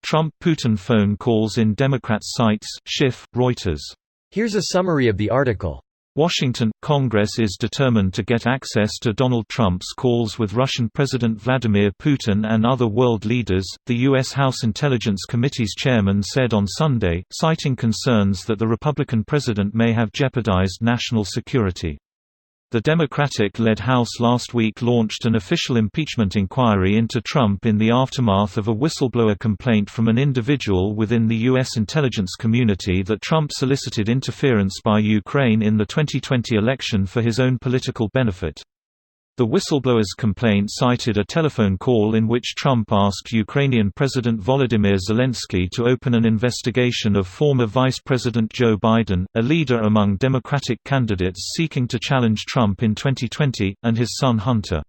Trump-Putin phone calls in Democrats' sites, Schiff, Reuters. Here's a summary of the article. Washington – Congress is determined to get access to Donald Trump's calls with Russian President Vladimir Putin and other world leaders, the U.S. House Intelligence Committee's chairman said on Sunday, citing concerns that the Republican president may have jeopardized national security. The Democratic-led House last week launched an official impeachment inquiry into Trump in the aftermath of a whistleblower complaint from an individual within the U.S. intelligence community that Trump solicited interference by Ukraine in the 2020 election for his own political benefit. The whistleblower's complaint cited a telephone call in which Trump asked Ukrainian President Volodymyr Zelensky to open an investigation of former Vice President Joe Biden, a leader among Democratic candidates seeking to challenge Trump in 2020, and his son Hunter.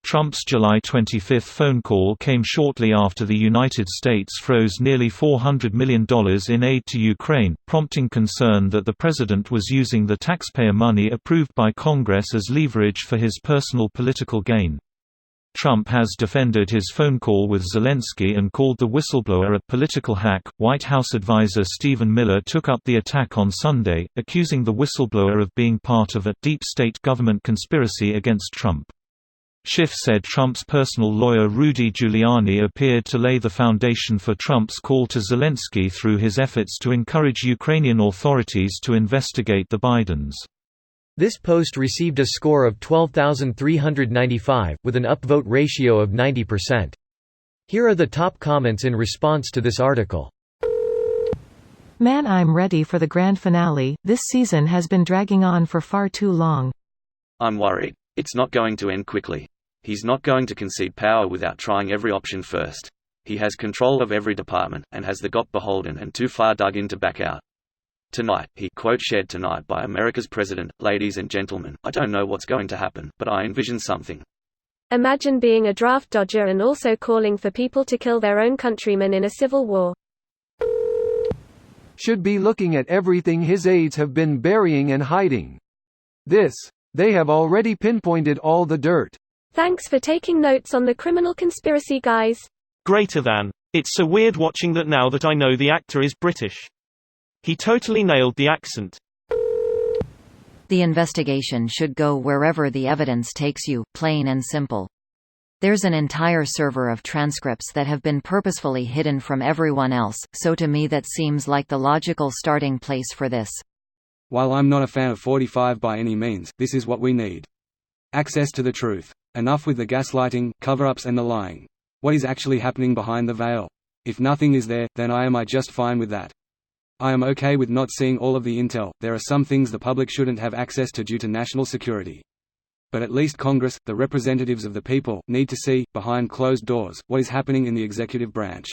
Trump's July 25 phone call came shortly after the United States froze nearly $400 million in aid to Ukraine, prompting concern that the president was using the taxpayer money approved by Congress as leverage for his personal political gain. Trump has defended his phone call with Zelensky and called the whistleblower a political hack. White House advisor Stephen Miller took up the attack on Sunday, accusing the whistleblower of being part of a deep state government conspiracy against Trump. Schiff said Trump's personal lawyer Rudy Giuliani appeared to lay the foundation for Trump's call to Zelensky through his efforts to encourage Ukrainian authorities to investigate the Bidens. This post received a score of 12,395, with an upvote ratio of 90%. Here are the top comments in response to this article. Man, I'm ready for the grand finale. This season has been dragging on for far too long. I'm worried. It's not going to end quickly. He's not going to concede power without trying every option first. He has control of every department, and has the got beholden and too far dug in to back out. Tonight, he quote shared tonight by America's president, ladies and gentlemen, I don't know what's going to happen, but I envision something. Imagine being a draft dodger and also calling for people to kill their own countrymen in a civil war. Should be looking at everything his aides have been burying and hiding. They have already pinpointed all the dirt. Thanks for taking notes on the criminal conspiracy, guys. Greater than. It's so weird watching that now that I know the actor is British. He totally nailed the accent. The investigation should go wherever the evidence takes you, plain and simple. There's an entire server of transcripts that have been purposefully hidden from everyone else, so to me that seems like the logical starting place for this. While I'm not a fan of 45 by any means, this is what we need. Access to the truth. Enough with the gaslighting, cover-ups and the lying. What is actually happening behind the veil? If nothing is there, then I am just fine with that. I am okay with not seeing all of the intel. There are some things the public shouldn't have access to due to national security. But at least Congress, the representatives of the people, need to see, behind closed doors, what is happening in the executive branch.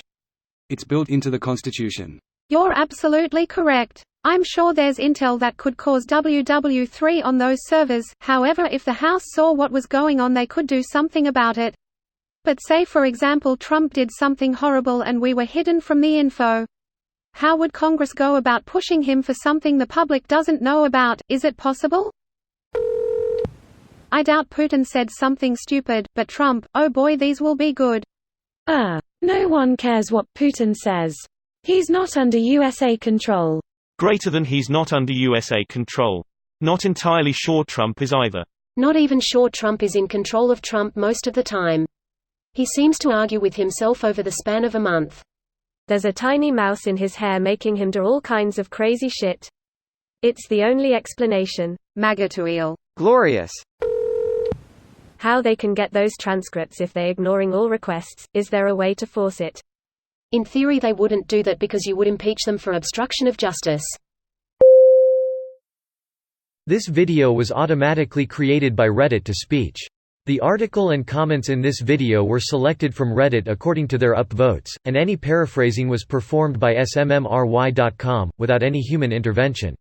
It's built into the Constitution. You're absolutely correct. I'm sure there's intel that could cause WW3 on those servers, however if the House saw what was going on they could do something about it. But say for example Trump did something horrible and we were hidden from the info. How would Congress go about pushing him for something the public doesn't know about? Is it possible? I doubt Putin said something stupid, but Trump, oh boy, these will be good. No one cares what Putin says. He's not under USA control. Greater than he's not under USA control. Not entirely sure Trump is either. Not even sure Trump is in control of Trump most of the time. He seems to argue with himself over the span of a month. There's a tiny mouse in his hair making him do all kinds of crazy shit. It's the only explanation. MAGA to eel. Glorious. How they can get those transcripts if they're ignoring all requests? Is there a way to force it? In theory they wouldn't do that because you would impeach them for obstruction of justice. This video was automatically created by Reddit to speech. The article and comments in this video were selected from Reddit according to their upvotes, and any paraphrasing was performed by smmry.com, without any human intervention.